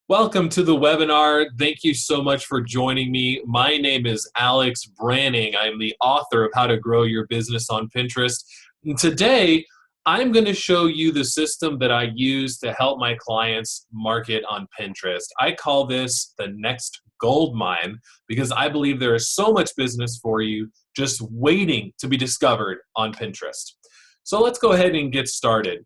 Welcome to the webinar. Thank you so much for joining me. My name is Alex Branning. I'm the author of How to Grow Your Business on Pinterest. And today, I'm going to show you the system that I use to help my clients market on Pinterest. I call this the next gold mine because I believe there is so much business for you just waiting to be discovered on Pinterest. So let's go ahead and get started.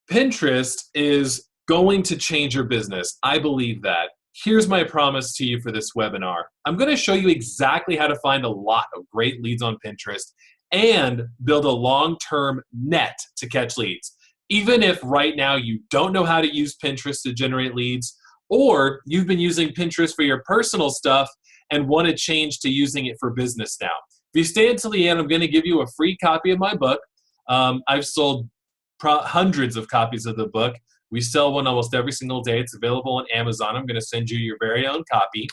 Pinterest is going to change your business. I believe that. Here's my promise to you for this webinar. I'm going to show you exactly how to find a lot of great leads on Pinterest and build a long-term net to catch leads. Even if right now you don't know how to use Pinterest to generate leads, or you've been using Pinterest for your personal stuff and want to change to using it for business now. If you stay until the end, I'm going to give you a free copy of my book. I've sold hundreds of copies of the book. We sell one almost every single day. It's available on Amazon. I'm going to send you your very own copy.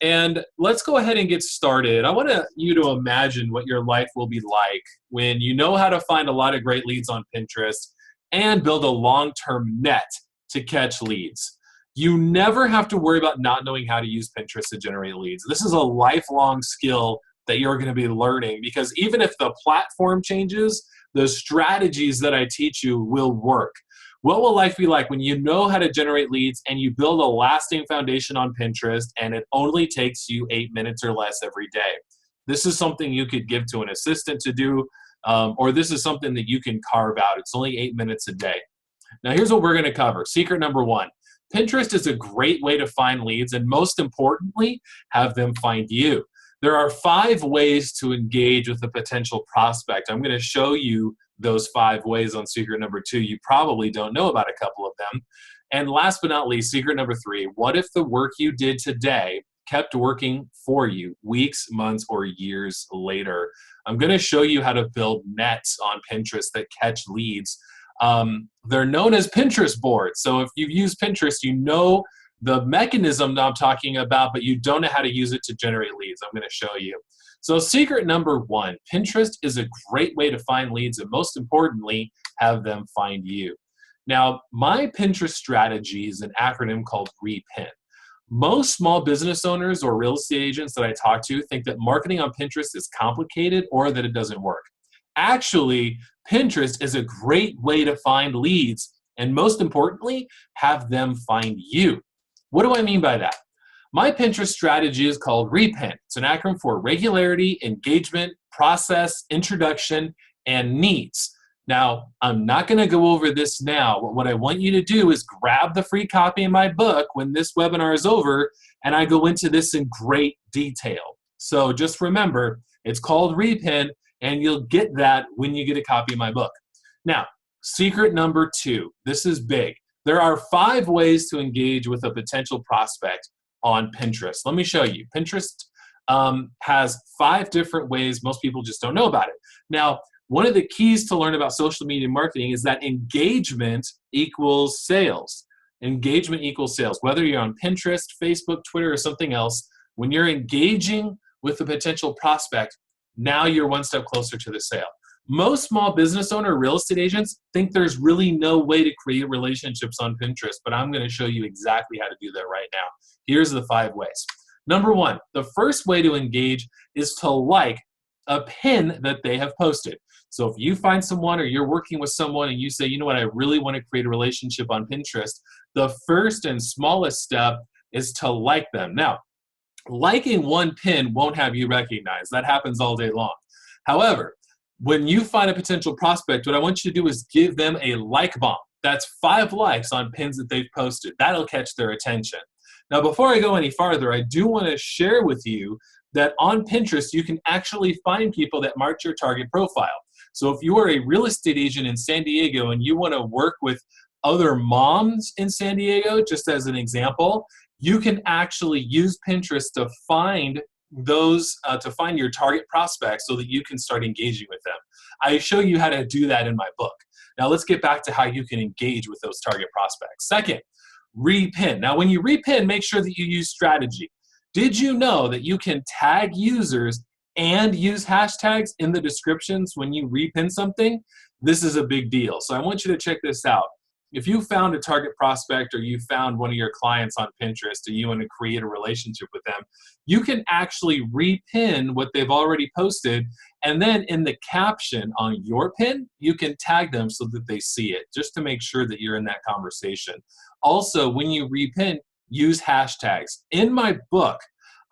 And let's go ahead and get started. I want you to imagine what your life will be like when you know how to find a lot of great leads on Pinterest and build a long-term net to catch leads. You never have to worry about not knowing how to use Pinterest to generate leads. This is a lifelong skill that you're going to be learning because even if the platform changes, the strategies that I teach you will work. What will life be like when you know how to generate leads and you build a lasting foundation on Pinterest and it only takes you 8 minutes or less every day? This is something you could give to an assistant to do, or this is something that you can carve out. It's only 8 minutes a day. Now here's what we're going to cover. Secret number one. Pinterest is a great way to find leads and most importantly, have them find you. There are 5 ways to engage with a potential prospect. I'm going to show you those 5 ways on secret number 2. You probably don't know about a couple of them. And last but not least, secret number 3, what if the work you did today kept working for you weeks, months, or years later? I'm going to show you how to build nets on Pinterest that catch leads. They're known as Pinterest boards. So if you've used Pinterest, you know the mechanism that I'm talking about, but you don't know how to use it to generate leads. I'm going to show you. So secret number 1, Pinterest is a great way to find leads and most importantly, have them find you. Now, my Pinterest strategy is an acronym called REPIN. Most small business owners or real estate agents that I talk to think that marketing on Pinterest is complicated or that it doesn't work. Actually, Pinterest is a great way to find leads and most importantly, have them find you. What do I mean by that? My Pinterest strategy is called REPIN. It's an acronym for regularity, engagement, process, introduction, and needs. Now, I'm not going to go over this now. What I want you to do is grab the free copy of my book when this webinar is over, and I go into this in great detail. So just remember, it's called REPIN, and you'll get that when you get a copy of my book. Now, secret number 2. This is big. There are 5 ways to engage with a potential prospect on Pinterest. Let me show you. Pinterest has 5 different ways. Most people just don't know about it. Now, one of the keys to learn about social media marketing is that engagement equals sales. Engagement equals sales. Whether you're on Pinterest, Facebook, Twitter, or something else, when you're engaging with a potential prospect, now you're one step closer to the sale. Most small business owner real estate agents think there's really no way to create relationships on Pinterest, but I'm going to show you exactly how to do that right now. Here's the 5 ways. Number 1, the first way to engage is to like a pin that they have posted. So if you find someone or you're working with someone and you say, you know what, I really want to create a relationship on Pinterest, the first and smallest step is to like them. Now, liking one pin won't have you recognized. That happens all day long. However, when you find a potential prospect, what I want you to do is give them a like bomb. That's 5 likes on pins that they've posted. That'll catch their attention. Now, before I go any farther, I do want to share with you that on Pinterest, you can actually find people that match your target profile. So if you are a real estate agent in San Diego and you want to work with other moms in San Diego, just as an example, you can actually use Pinterest to find your target prospects so that you can start engaging with them. I show you how to do that in my book. Now let's get back to how you can engage with those target prospects. Second, repin. Now when you repin, make sure that you use strategy. Did you know that you can tag users and use hashtags in the descriptions when you repin something? This is a big deal. So I want you to check this out. if you found a target prospect or you found one of your clients on Pinterest and you want to create a relationship with them, you can actually repin what they've already posted. And then in the caption on your pin, you can tag them so that they see it, just to make sure that you're in that conversation. Also, when you repin, use hashtags. In my book,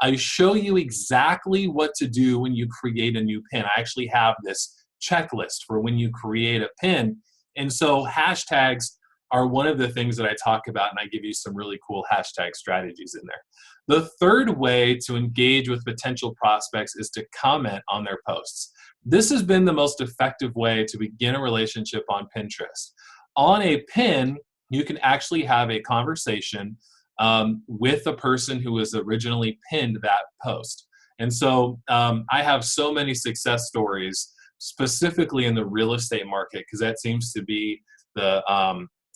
I show you exactly what to do when you create a new pin. I actually have this checklist for when you create a pin. And so hashtags are one of the things that I talk about, and I give you some really cool hashtag strategies in there. The third way to engage with potential prospects is to comment on their posts. This has been the most effective way to begin a relationship on Pinterest. On a pin, you can actually have a conversation with the person who was originally pinned that post. And so I have so many success stories, specifically in the real estate market, because that seems to be the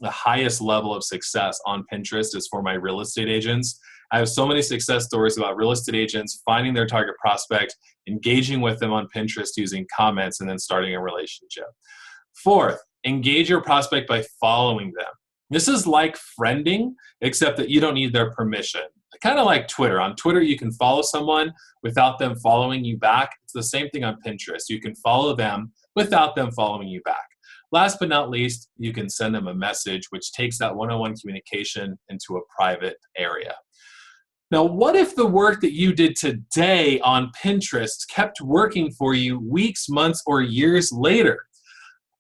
highest level of success on Pinterest is for my real estate agents. I have so many success stories about real estate agents finding their target prospect, engaging with them on Pinterest using comments, and then starting a relationship. Fourth, engage your prospect by following them. This is like friending, except that you don't need their permission. Kind of like Twitter. On Twitter, you can follow someone without them following you back. It's the same thing on Pinterest. You can follow them without them following you back. Last but not least, you can send them a message, which takes that one-on-one communication into a private area. Now, what if the work that you did today on Pinterest kept working for you weeks, months, or years later?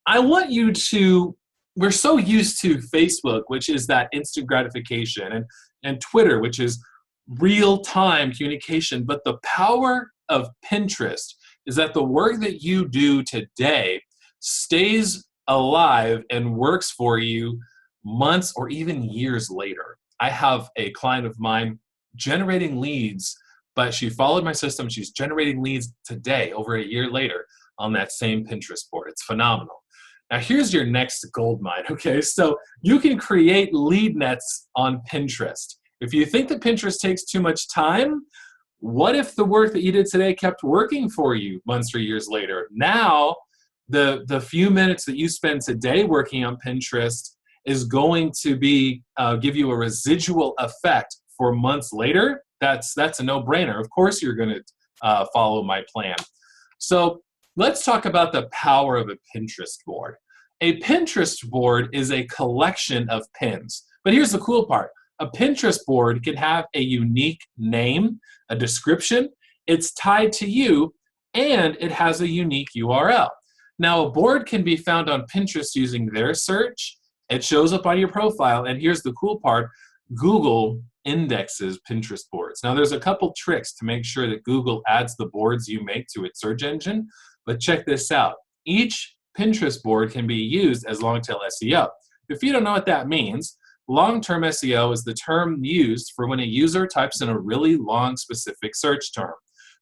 I want you to, we're so used to Facebook, which is that instant gratification, and Twitter, which is real-time communication. But the power of Pinterest is that the work that you do today stays alive and works for you months or even years later. I have a client of mine generating leads, but she followed my system. She's generating leads today, over a year later, on that same Pinterest board. It's phenomenal. Now, here's your next gold mine, okay? So you can create lead nets on Pinterest. If you think that Pinterest takes too much time, what if the work that you did today kept working for you months or years later? Now, the few minutes that you spend today working on Pinterest is going to be give you a residual effect for months later. That's a no-brainer. Of course, you're going to follow my plan. So let's talk about the power of a Pinterest board. A Pinterest board is a collection of pins. But here's the cool part. A Pinterest board can have a unique name, a description, it's tied to you, and it has a unique URL. Now, a board can be found on Pinterest using their search. It shows up on your profile, and here's the cool part. Google indexes Pinterest boards. Now, there's a couple tricks to make sure that Google adds the boards you make to its search engine, but check this out. Each Pinterest board can be used as long-tail SEO. If you don't know what that means, long-term SEO is the term used for when a user types in a really long specific search term.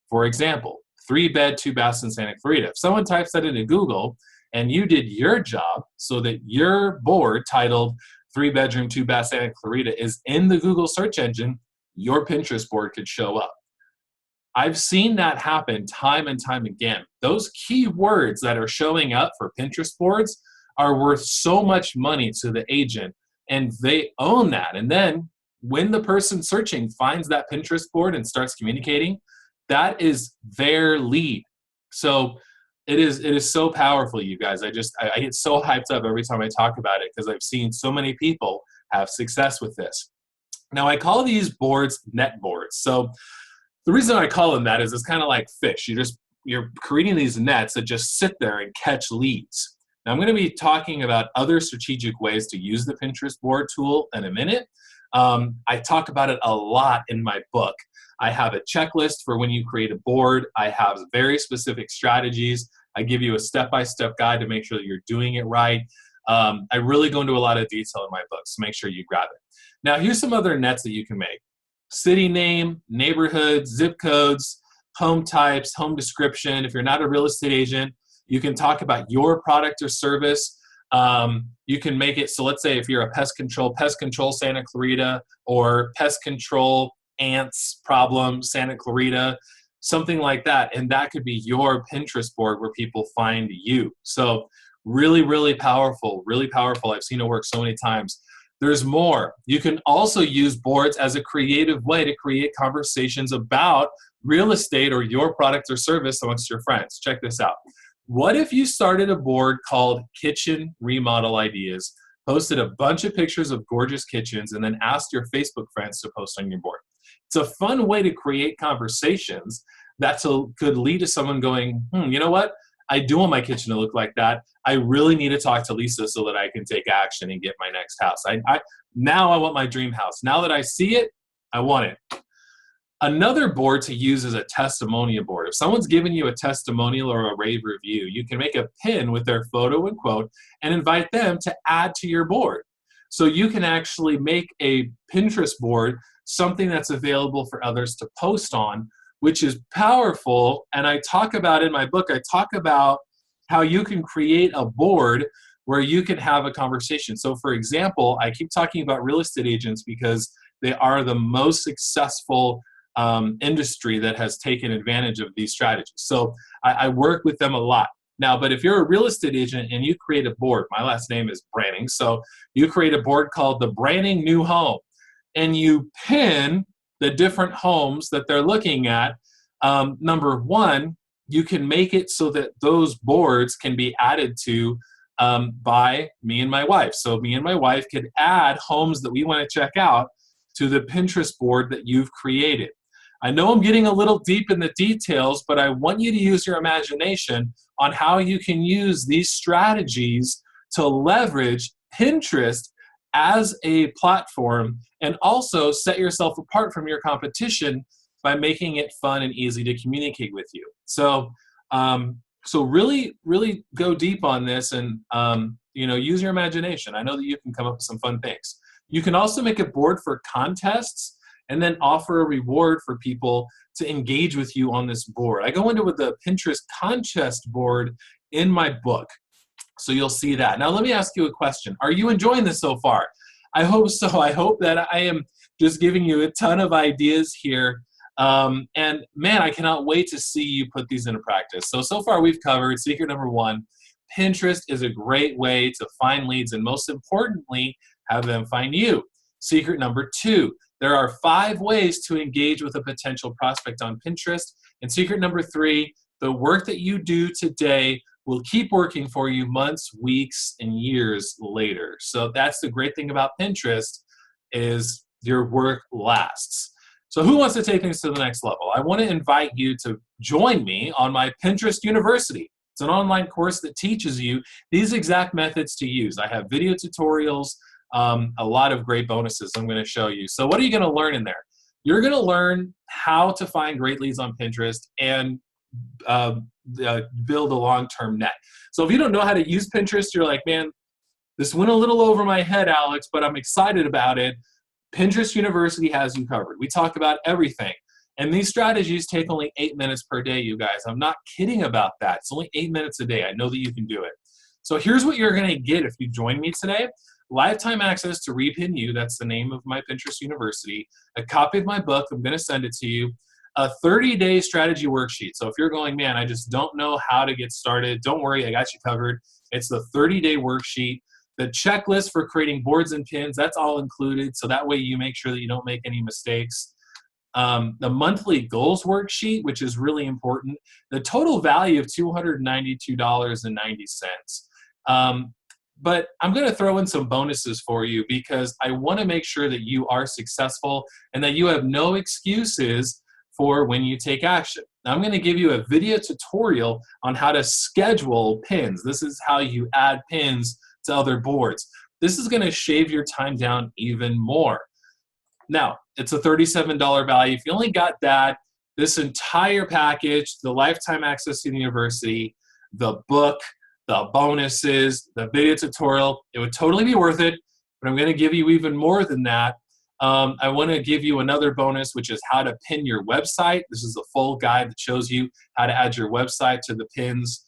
For example, 3-bed, 2 baths in Santa Clarita. If someone types that into Google and you did your job so that your board titled 3-bedroom, 2 bath Santa Clarita is in the Google search engine, your Pinterest board could show up. I've seen that happen time and time again. Those keywords that are showing up for Pinterest boards are worth so much money to the agent, and they own that. And then when the person searching finds that Pinterest board and starts communicating, that is their lead. So it is so powerful, you guys. I get so hyped up every time I talk about it because I've seen so many people have success with this. Now, I call these boards net boards. So the reason I call them that is it's kind of like fish. You're creating these nets that just sit there and catch leads. Now, I'm going to be talking about other strategic ways to use the Pinterest board tool in a minute. I talk about it a lot in my book. I have a checklist for when you create a board. I have very specific strategies. I give you a step-by-step guide to make sure that you're doing it right. I really go into a lot of detail in my book, so make sure you grab it. Now, here's some other nets that you can make. City name, neighborhood, zip codes, home types, home description. If you're not a real estate agent, you can talk about your product or service. You can make it, so let's say if you're a pest control Santa Clarita, or pest control ants problem Santa Clarita, something like that. And that could be your Pinterest board where people find you. So Really, really powerful, really powerful. I've seen it work so many times. There's more. You can also use boards as a creative way to create conversations about real estate or your product or service amongst your friends. Check this out. What if you started a board called Kitchen Remodel Ideas, posted a bunch of pictures of gorgeous kitchens, and then asked your Facebook friends to post on your board? It's a fun way to create conversations that could lead to someone going, you know what? I do want my kitchen to look like that. I really need to talk to Lisa so that I can take action and get my next house. Now I want my dream house. Now that I see it, I want it. Another board to use is a testimonial board. If someone's giving you a testimonial or a rave review, you can make a pin with their photo and quote and invite them to add to your board. So you can actually make a Pinterest board something that's available for others to post on, which is powerful. And I talk about in my book, I talk about how you can create a board where you can have a conversation. So for example, I keep talking about real estate agents because they are the most successful industry that has taken advantage of these strategies. So I work with them a lot. Now, but if you're a real estate agent and you create a board, my last name is Branning, so you create a board called the Branning New Home, and you pin the different homes that they're looking at. Number one, you can make it so that those boards can be added to by me and my wife. So me and my wife could add homes that we want to check out to the Pinterest board that you've created. I know I'm getting a little deep in the details, but I want you to use your imagination on how you can use these strategies to leverage Pinterest as a platform and also set yourself apart from your competition by making it fun and easy to communicate with you. So, so really, really go deep on this and use your imagination. I know that you can come up with some fun things. You can also make a board for contests and then offer a reward for people to engage with you on this board. I go into with the Pinterest contest board in my book, so you'll see that. Now let me ask you a question. Are you enjoying this so far? I hope so. I hope that I am just giving you a ton of ideas here. And man, I cannot wait to see you put these into practice. So far we've covered secret number one. Pinterest is a great way to find leads and most importantly, have them find you. Secret number two, there are 5 ways to engage with a potential prospect on Pinterest. And secret number 3, the work that you do today will keep working for you months, weeks, and years later. So that's the great thing about Pinterest is your work lasts. So who wants to take things to the next level? I want to invite you to join me on my Pinterest University. It's an online course that teaches you these exact methods to use. I have video tutorials, a lot of great bonuses I'm going to show you. So what are you going to learn in there? You're going to learn how to find great leads on Pinterest and build a long-term net. So if you don't know how to use Pinterest, you're like, man, this went a little over my head, Alex, but I'm excited about it. Pinterest University has you covered. We talk about everything. And these strategies take only 8 minutes per day, you guys. I'm not kidding about that. It's only 8 minutes a day. I know that you can do it. So here's what you're going to get if you join me today. Lifetime access to REPIN-U, that's the name of my Pinterest University, a copy of my book, I'm going to send it to you, a 30-day strategy worksheet. So if you're going, man, I just don't know how to get started, don't worry, I got you covered. It's the 30-day worksheet. The checklist for creating boards and pins, that's all included, so that way you make sure that you don't make any mistakes. The monthly goals worksheet, which is really important, the total value of $292.90. But I'm going to throw in some bonuses for you because I want to make sure that you are successful and that you have no excuses for when you take action. Now, I'm going to give you a video tutorial on how to schedule pins. This is how you add pins to other boards. This is going to shave your time down even more. Now, it's a $37 value. If you only got that, this entire package, the lifetime access to the university, the book, the bonuses, the video tutorial, it would totally be worth it, but I'm going to give you even more than that. I want to give you another bonus, which is how to pin your website. This is a full guide that shows you how to add your website to the pins.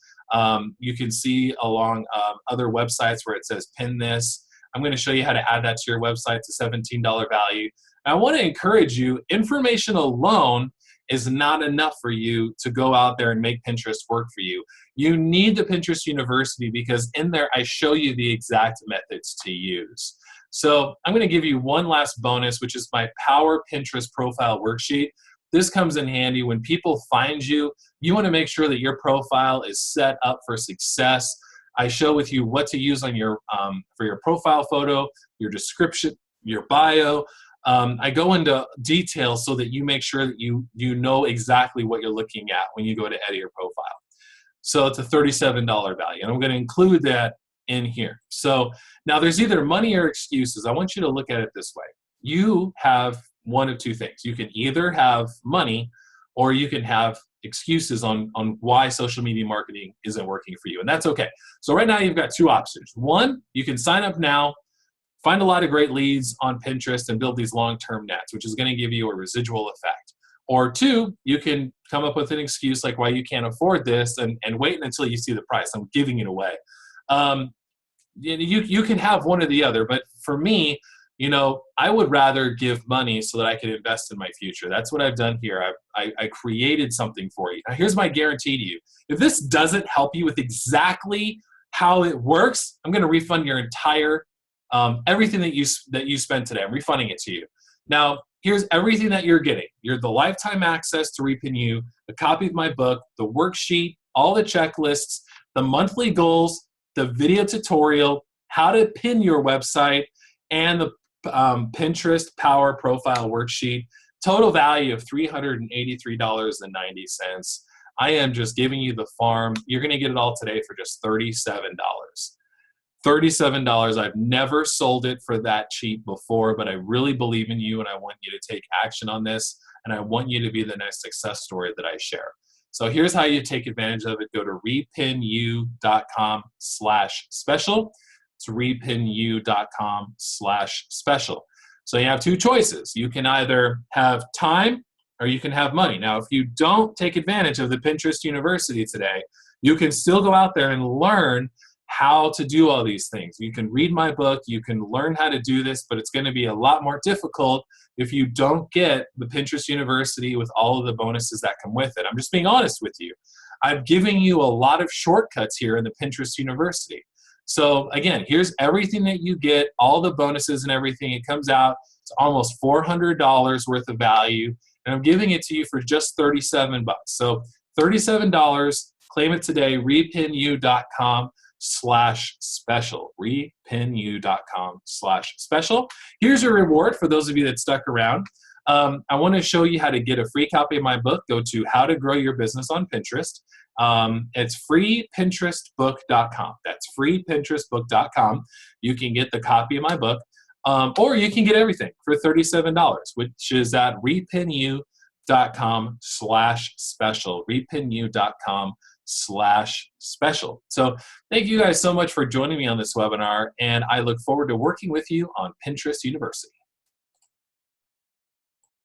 You can see along other websites where it says pin this. I'm going to show you how to add that to your website. It's a $17 value. And I want to encourage you, information alone is not enough for you to go out there and make Pinterest work for you. You need the Pinterest University because in there I show you the exact methods to use. So I'm going to give you one last bonus, which is my Power Pinterest Profile Worksheet. This comes in handy when people find you. You want to make sure that your profile is set up for success. I show with you what to use on your for your profile photo, your description, your bio. I go into detail so that you make sure that you know exactly what you're looking at when you go to edit your profile. So it's a $37 value, and I'm going to include that in here. So now there's either money or excuses. I want you to look at it this way. You have one of two things. You can either have money or you can have excuses on why social media marketing isn't working for you, and that's okay. So right now you've got two options. One, you can sign up now, find a lot of great leads on Pinterest and build these long-term nets, which is going to give you a residual effect. Or two, you can come up with an excuse like why you can't afford this and wait until you see the price. I'm giving it away. You can have one or the other, but for me, I would rather give money so that I can invest in my future. That's what I've done here. I created something for you. Now, here's my guarantee to you. If this doesn't help you with exactly how it works, I'm going to refund your entire everything that you spent today. I'm refunding it to you. Now, here's everything that you're getting. You're the lifetime access to REPIN-U, a copy of my book, the worksheet, all the checklists, the monthly goals, the video tutorial, how to pin your website, and the Pinterest Power Profile Worksheet. Total value of $383.90. I am just giving you the farm. You're going to get it all today for just $37. $37. I've never sold it for that cheap before, but I really believe in you and I want you to take action on this, and I want you to be the next success story that I share. So here's how you take advantage of it. Go to repinu.com/special. It's repinu.com/special. So you have two choices. You can either have time or you can have money. Now, if you don't take advantage of the Pinterest University today, you can still go out there and learn how to do all these things. You can read my book, you can learn how to do this, but it's going to be a lot more difficult if you don't get the Pinterest University with all of the bonuses that come with it. I'm just being honest with you. I'm giving you a lot of shortcuts here in the Pinterest University. So again, here's everything that you get, all the bonuses and everything. It comes out to almost $400 worth of value, and I'm giving it to you for just $37. So $37, claim it today, repinu.com/special, repinu.com/special. Here's a reward for those of you that stuck around. I want to show you how to get a free copy of my book. Go to How to Grow Your Business on Pinterest. It's freepinterestbook.com. That's freepinterestbook.com. You can get the copy of my book, or you can get everything for $37, which is at repinu.com/special, repinu.com/special. So thank you guys so much for joining me on this webinar, and I look forward to working with you on Pinterest University.